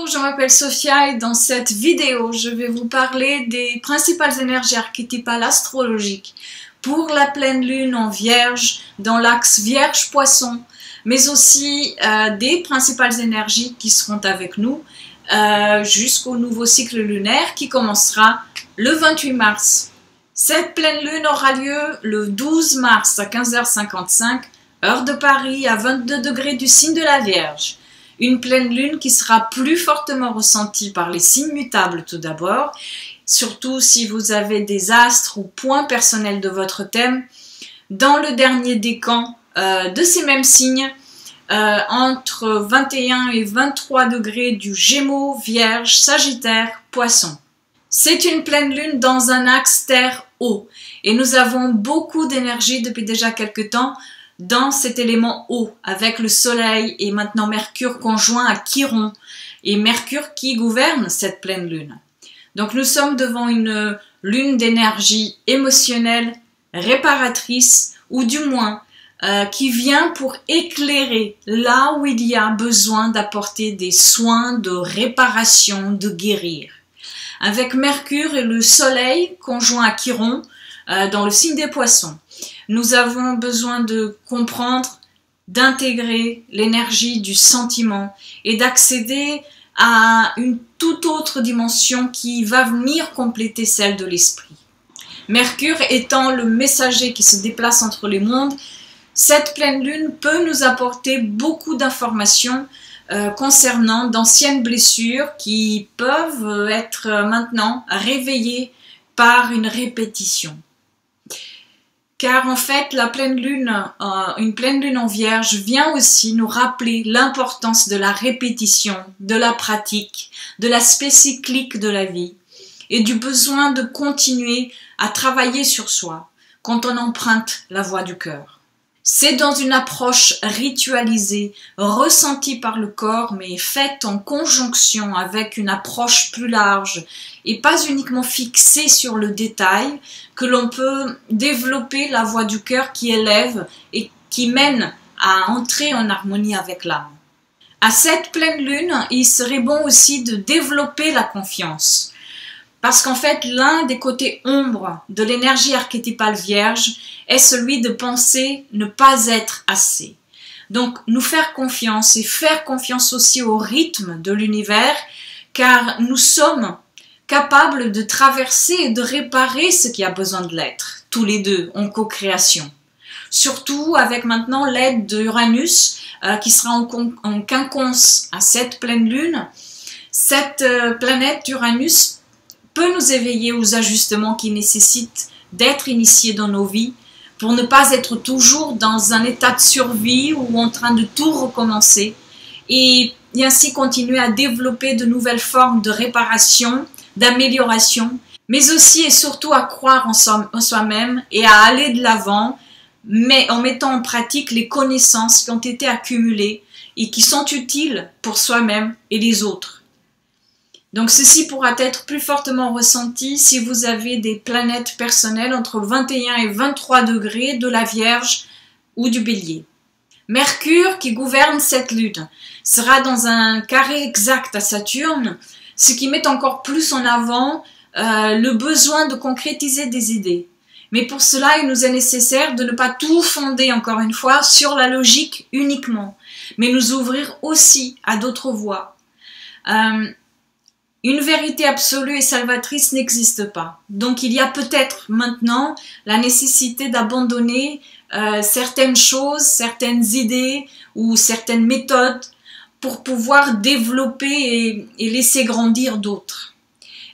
Bonjour, je m'appelle Sophia et dans cette vidéo, je vais vous parler des principales énergies archétypales astrologiques pour la pleine lune en Vierge, dans l'axe Vierge-Poisson, mais aussi des principales énergies qui seront avec nous jusqu'au nouveau cycle lunaire qui commencera le 28 mars. Cette pleine lune aura lieu le 12 mars à 15h55, heure de Paris, à 22 degrés du signe de la Vierge. Une pleine lune qui sera plus fortement ressentie par les signes mutables tout d'abord, surtout si vous avez des astres ou points personnels de votre thème, dans le dernier décan de ces mêmes signes, entre 21 et 23 degrés du Gémeaux, Vierge, Sagittaire, Poisson. C'est une pleine lune dans un axe terre-eau et nous avons beaucoup d'énergie depuis déjà quelques temps dans cet élément eau, avec le soleil et maintenant Mercure conjoint à Chiron, et Mercure qui gouverne cette pleine lune. Donc nous sommes devant une lune d'énergie émotionnelle, réparatrice, ou du moins qui vient pour éclairer là où il y a besoin d'apporter des soins de réparation, de guérir. Avec Mercure et le soleil conjoint à Chiron dans le signe des Poissons, nous avons besoin de comprendre, d'intégrer l'énergie du sentiment et d'accéder à une toute autre dimension qui va venir compléter celle de l'esprit. Mercure étant le messager qui se déplace entre les mondes, cette pleine lune peut nous apporter beaucoup d'informations concernant d'anciennes blessures qui peuvent être maintenant réveillées par une répétition. Car en fait, la pleine lune, une pleine lune en Vierge vient aussi nous rappeler l'importance de la répétition, de la pratique, de l'aspect cyclique de la vie et du besoin de continuer à travailler sur soi quand on emprunte la voie du cœur. C'est dans une approche ritualisée, ressentie par le corps, mais faite en conjonction avec une approche plus large et pas uniquement fixée sur le détail, que l'on peut développer la voie du cœur qui élève et qui mène à entrer en harmonie avec l'âme. À cette pleine lune, il serait bon aussi de développer la confiance. Parce qu'en fait, l'un des côtés ombres de l'énergie archétypale vierge est celui de penser ne pas être assez. Donc, nous faire confiance et faire confiance aussi au rythme de l'univers, car nous sommes capables de traverser et de réparer ce qui a besoin de l'être, tous les deux, en co-création. Surtout avec maintenant l'aide d'Uranus, qui sera en quinconce à cette pleine lune. Cette planète d'Uranus peut nous éveiller aux ajustements qui nécessitent d'être initiés dans nos vies pour ne pas être toujours dans un état de survie ou en train de tout recommencer et ainsi continuer à développer de nouvelles formes de réparation, d'amélioration, mais aussi et surtout à croire en soi-même et à aller de l'avant, mais en mettant en pratique les connaissances qui ont été accumulées et qui sont utiles pour soi-même et les autres. Donc ceci pourra être plus fortement ressenti si vous avez des planètes personnelles entre 21 et 23 degrés de la Vierge ou du Bélier. Mercure, qui gouverne cette lune, sera dans un carré exact à Saturne, ce qui met encore plus en avant le besoin de concrétiser des idées. Mais pour cela, il nous est nécessaire de ne pas tout fonder, encore une fois, sur la logique uniquement, mais nous ouvrir aussi à d'autres voies. Une vérité absolue et salvatrice n'existe pas. Donc il y a peut-être maintenant la nécessité d'abandonner certaines choses, certaines idées ou certaines méthodes pour pouvoir développer et laisser grandir d'autres.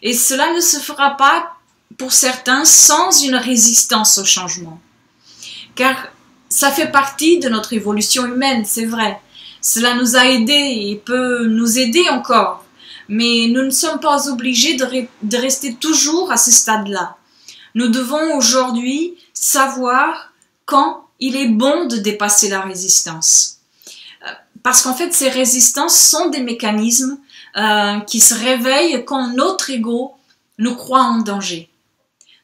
Et cela ne se fera pas pour certains sans une résistance au changement. Car ça fait partie de notre évolution humaine, c'est vrai. Cela nous a aidés et peut nous aider encore. Mais nous ne sommes pas obligés de rester toujours à ce stade-là. Nous devons aujourd'hui savoir quand il est bon de dépasser la résistance. Parce qu'en fait, ces résistances sont des mécanismes qui se réveillent quand notre ego nous croit en danger.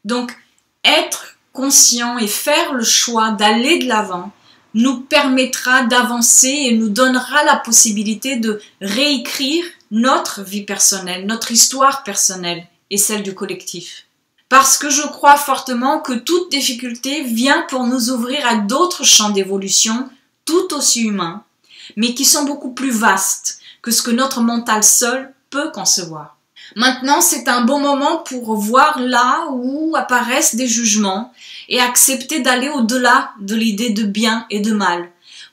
Donc, être conscient et faire le choix d'aller de l'avant nous permettra d'avancer et nous donnera la possibilité de réécrire notre vie personnelle, notre histoire personnelle et celle du collectif. Parce que je crois fortement que toute difficulté vient pour nous ouvrir à d'autres champs d'évolution, tout aussi humains, mais qui sont beaucoup plus vastes que ce que notre mental seul peut concevoir. Maintenant, c'est un bon moment pour voir là où apparaissent des jugements et accepter d'aller au-delà de l'idée de bien et de mal,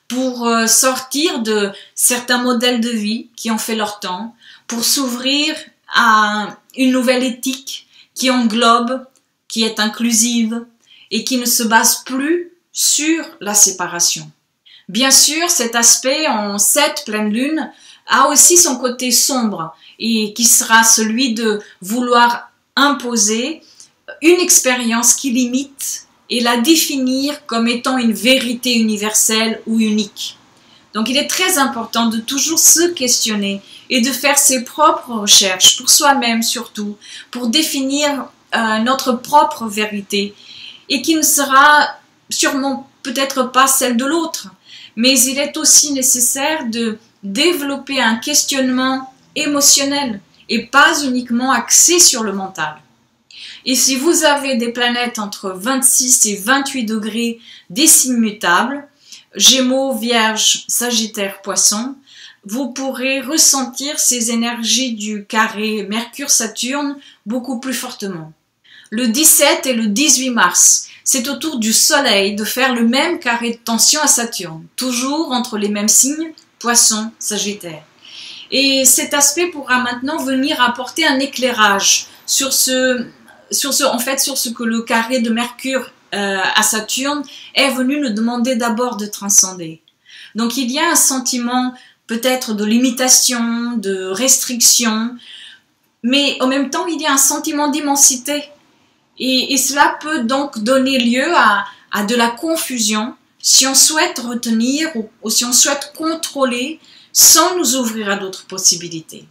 pour sortir de certains modèles de vie qui ont fait leur temps, pour s'ouvrir à une nouvelle éthique qui englobe, qui est inclusive et qui ne se base plus sur la séparation. Bien sûr, cet aspect en cette pleine lune a aussi son côté sombre et qui sera celui de vouloir imposer une expérience qui limite et la définir comme étant une vérité universelle ou unique. Donc il est très important de toujours se questionner et de faire ses propres recherches pour soi-même surtout, pour définir notre propre vérité et qui ne sera sûrement peut-être pas celle de l'autre. Mais il est aussi nécessaire de développer un questionnement émotionnel et pas uniquement axé sur le mental. Et si vous avez des planètes entre 26 et 28 degrés des signes mutables, Gémeaux, Vierge, Sagittaire, Poisson, vous pourrez ressentir ces énergies du carré Mercure-Saturne beaucoup plus fortement. Le 17 et le 18 mars, c'est au tour du Soleil de faire le même carré de tension à Saturne, toujours entre les mêmes signes, Poisson, Sagittaire. Et cet aspect pourra maintenant venir apporter un éclairage sur ce que le carré de Mercure à Saturne est venu nous demander d'abord de transcender. Donc il y a un sentiment peut-être de limitation, de restriction, mais en même temps il y a un sentiment d'immensité. Et cela peut donc donner lieu à de la confusion si on souhaite retenir ou si on souhaite contrôler sans nous ouvrir à d'autres possibilités,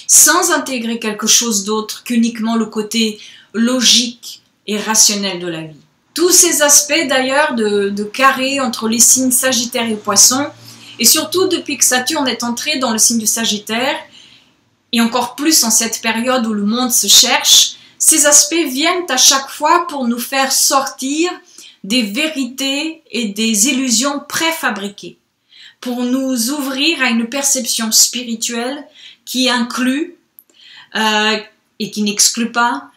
sans intégrer quelque chose d'autre qu'uniquement le côté logique et rationnel de la vie. Tous ces aspects d'ailleurs de carré entre les signes Sagittaire et Poisson, et surtout depuis que Saturne est entré dans le signe du Sagittaire, et encore plus en cette période où le monde se cherche, ces aspects viennent à chaque fois pour nous faire sortir des vérités et des illusions préfabriquées, pour nous ouvrir à une perception spirituelle qui inclut et qui n'exclut pas,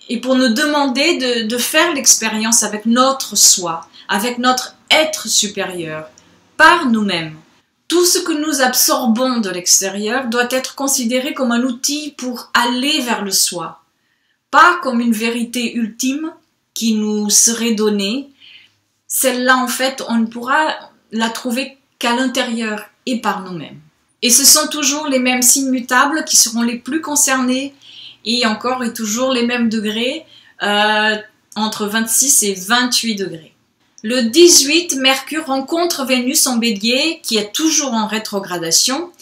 et pour nous demander de faire l'expérience avec notre soi, avec notre être supérieur, par nous-mêmes. Tout ce que nous absorbons de l'extérieur doit être considéré comme un outil pour aller vers le soi, pas comme une vérité ultime qui nous serait donnée. Celle-là, en fait, on ne pourra la trouver qu'à l'intérieur et par nous-mêmes. Et ce sont toujours les mêmes signes mutables qui seront les plus concernés et encore et toujours les mêmes degrés entre 26 et 28 degrés. Le 18, Mercure rencontre Vénus en Bélier qui est toujours en rétrogradation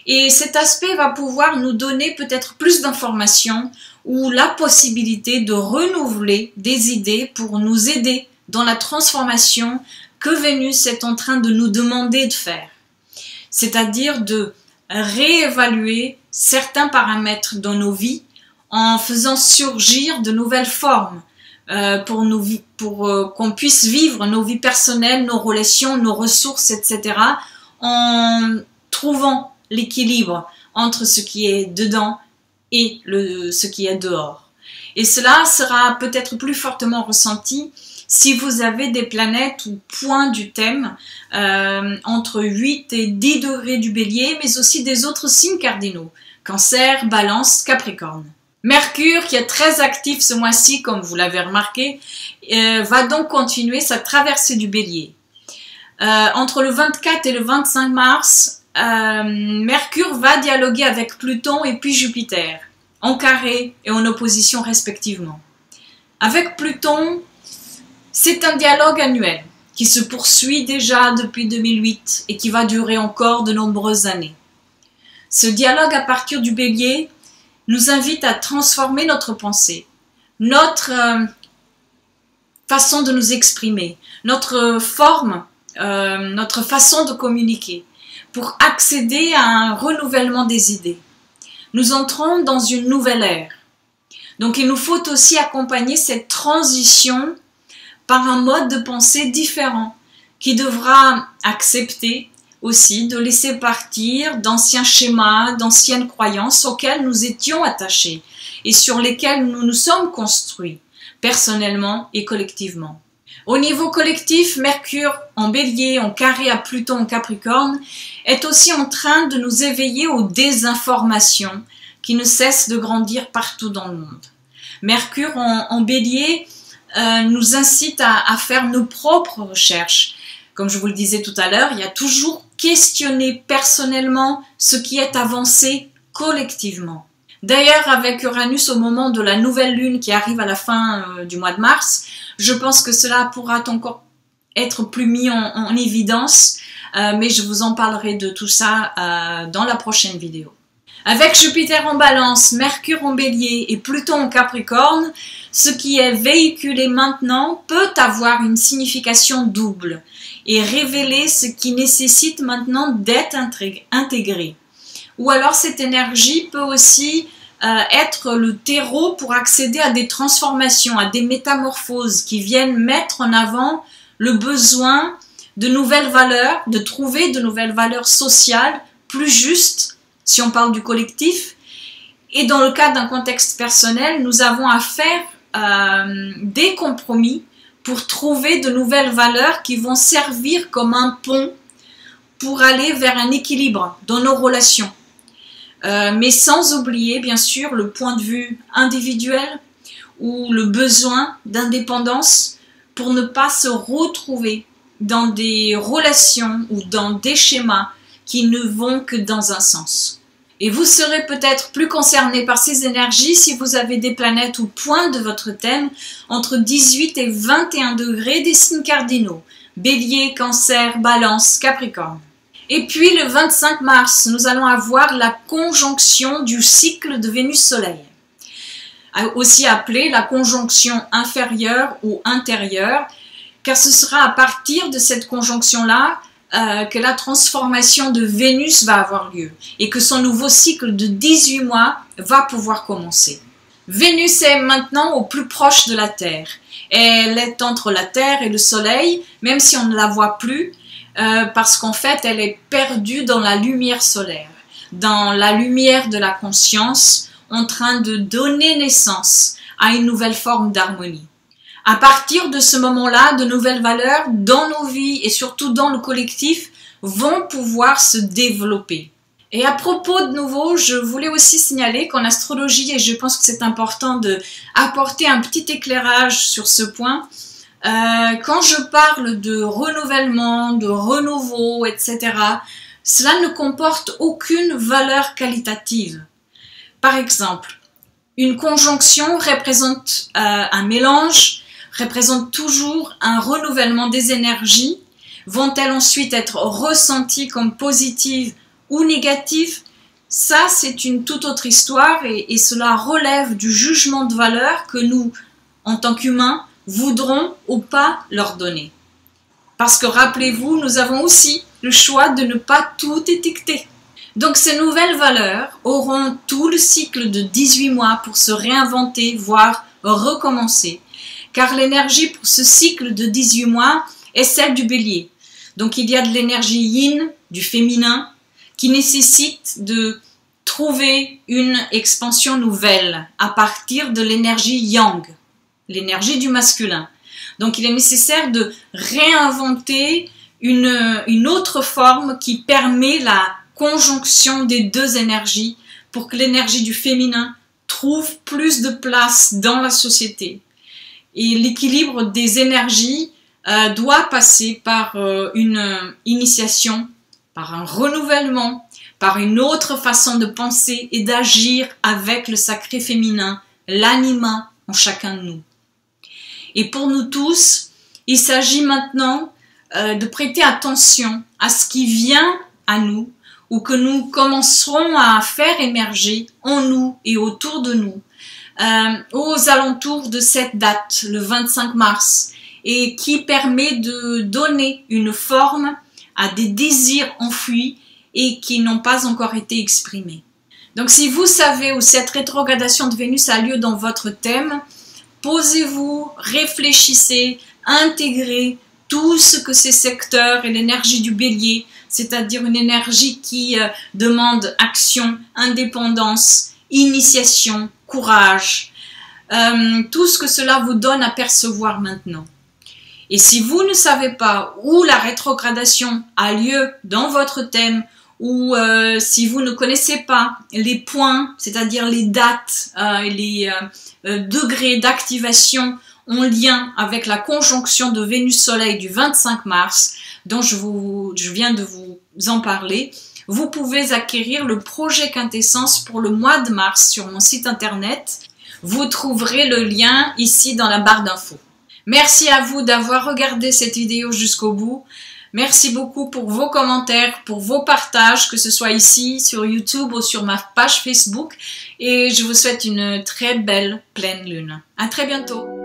et cet aspect va pouvoir nous donner peut-être plus d'informations ou la possibilité de renouveler des idées pour nous aider dans la transformation que Vénus est en train de nous demander de faire. C'est-à-dire de réévaluer certains paramètres dans nos vies en faisant surgir de nouvelles formes pour qu'on puisse vivre nos vies personnelles, nos relations, nos ressources, etc. en trouvant l'équilibre entre ce qui est dedans et ce qui est dehors. Et cela sera peut-être plus fortement ressenti si vous avez des planètes ou points du thème entre 8 et 10 degrés du Bélier, mais aussi des autres signes cardinaux, Cancer, Balance, Capricorne. Mercure, qui est très actif ce mois-ci, comme vous l'avez remarqué, va donc continuer sa traversée du Bélier. Entre le 24 et le 25 mars, Mercure va dialoguer avec Pluton et puis Jupiter, en carré et en opposition respectivement. Avec Pluton, c'est un dialogue annuel qui se poursuit déjà depuis 2008 et qui va durer encore de nombreuses années. Ce dialogue à partir du Bélier nous invite à transformer notre pensée, notre façon de nous exprimer, notre forme notre façon de communiquer, pour accéder à un renouvellement des idées. Nous entrons dans une nouvelle ère. Donc il nous faut aussi accompagner cette transition par un mode de pensée différent qui devra accepter aussi de laisser partir d'anciens schémas, d'anciennes croyances auxquelles nous étions attachés et sur lesquelles nous nous sommes construits, personnellement et collectivement. Au niveau collectif, Mercure en Bélier, en carré à Pluton en Capricorne, est aussi en train de nous éveiller aux désinformations qui ne cessent de grandir partout dans le monde. Mercure en Bélier nous incite à faire nos propres recherches. Comme je vous le disais tout à l'heure, il y a toujours questionner personnellement ce qui est avancé collectivement. D'ailleurs, avec Uranus au moment de la nouvelle lune qui arrive à la fin du mois de mars, je pense que cela pourra encore être plus mis en évidence, mais je vous en parlerai de tout ça dans la prochaine vidéo. Avec Jupiter en Balance, Mercure en Bélier et Pluton en Capricorne, ce qui est véhiculé maintenant peut avoir une signification double et révéler ce qui nécessite maintenant d'être intégré. Ou alors cette énergie peut aussi être le terreau pour accéder à des transformations, à des métamorphoses qui viennent mettre en avant le besoin de nouvelles valeurs, de trouver de nouvelles valeurs sociales plus justes, si on parle du collectif. Et dans le cas d'un contexte personnel, nous avons à faire des compromis pour trouver de nouvelles valeurs qui vont servir comme un pont pour aller vers un équilibre dans nos relations. Mais sans oublier, bien sûr, le point de vue individuel ou le besoin d'indépendance pour ne pas se retrouver dans des relations ou dans des schémas qui ne vont que dans un sens. Et vous serez peut-être plus concerné par ces énergies si vous avez des planètes ou points de votre thème entre 18 et 21 degrés des signes cardinaux, Bélier, Cancer, Balance, Capricorne. Et puis le 25 mars, nous allons avoir la conjonction du cycle de Vénus-Soleil, aussi appelée la conjonction inférieure ou intérieure, car ce sera à partir de cette conjonction-là que la transformation de Vénus va avoir lieu et que son nouveau cycle de 18 mois va pouvoir commencer. Vénus est maintenant au plus proche de la Terre. Elle est entre la Terre et le Soleil, même si on ne la voit plus, parce qu'en fait, elle est perdue dans la lumière solaire, dans la lumière de la conscience, en train de donner naissance à une nouvelle forme d'harmonie. À partir de ce moment-là, de nouvelles valeurs dans nos vies et surtout dans le collectif vont pouvoir se développer. Et à propos de nouveau, je voulais aussi signaler qu'en astrologie, et je pense que c'est important d'apporter un petit éclairage sur ce point, quand je parle de renouvellement, de renouveau, etc., cela ne comporte aucune valeur qualitative. Par exemple, une conjonction représente un mélange, représente toujours un renouvellement des énergies. Vont-elles ensuite être ressenties comme positives ou négatives? Ça, c'est une toute autre histoire et cela relève du jugement de valeur que nous, en tant qu'humains, voudrons ou pas leur donner. Parce que rappelez-vous, nous avons aussi le choix de ne pas tout étiqueter. Donc ces nouvelles valeurs auront tout le cycle de 18 mois pour se réinventer, voire recommencer. Car l'énergie pour ce cycle de 18 mois est celle du Bélier. Donc il y a de l'énergie yin, du féminin, qui nécessite de trouver une expansion nouvelle à partir de l'énergie yang, l'énergie du masculin. Donc il est nécessaire de réinventer une autre forme qui permet la conjonction des deux énergies pour que l'énergie du féminin trouve plus de place dans la société. Et l'équilibre des énergies doit passer par une initiation, par un renouvellement, par une autre façon de penser et d'agir avec le sacré féminin, l'anima en chacun de nous. Et pour nous tous, il s'agit maintenant de prêter attention à ce qui vient à nous ou que nous commencerons à faire émerger en nous et autour de nous aux alentours de cette date, le 25 mars, et qui permet de donner une forme à des désirs enfouis et qui n'ont pas encore été exprimés. Donc si vous savez où cette rétrogradation de Vénus a lieu dans votre thème, posez-vous, réfléchissez, intégrez tout ce que ces secteurs et l'énergie du bélier, c'est-à-dire une énergie qui demande action, indépendance, initiation, courage, tout ce que cela vous donne à percevoir maintenant. Et si vous ne savez pas où la rétrogradation a lieu dans votre thème, ou si vous ne connaissez pas les points, c'est-à-dire les dates, les degrés d'activation en lien avec la conjonction de Vénus-Soleil du 25 mars, dont je viens de vous en parler, vous pouvez acquérir le projet Quintessence pour le mois de mars sur mon site internet. Vous trouverez le lien ici dans la barre d'infos. Merci à vous d'avoir regardé cette vidéo jusqu'au bout. Merci beaucoup pour vos commentaires, pour vos partages, que ce soit ici, sur YouTube ou sur ma page Facebook. Et je vous souhaite une très belle pleine lune. À très bientôt.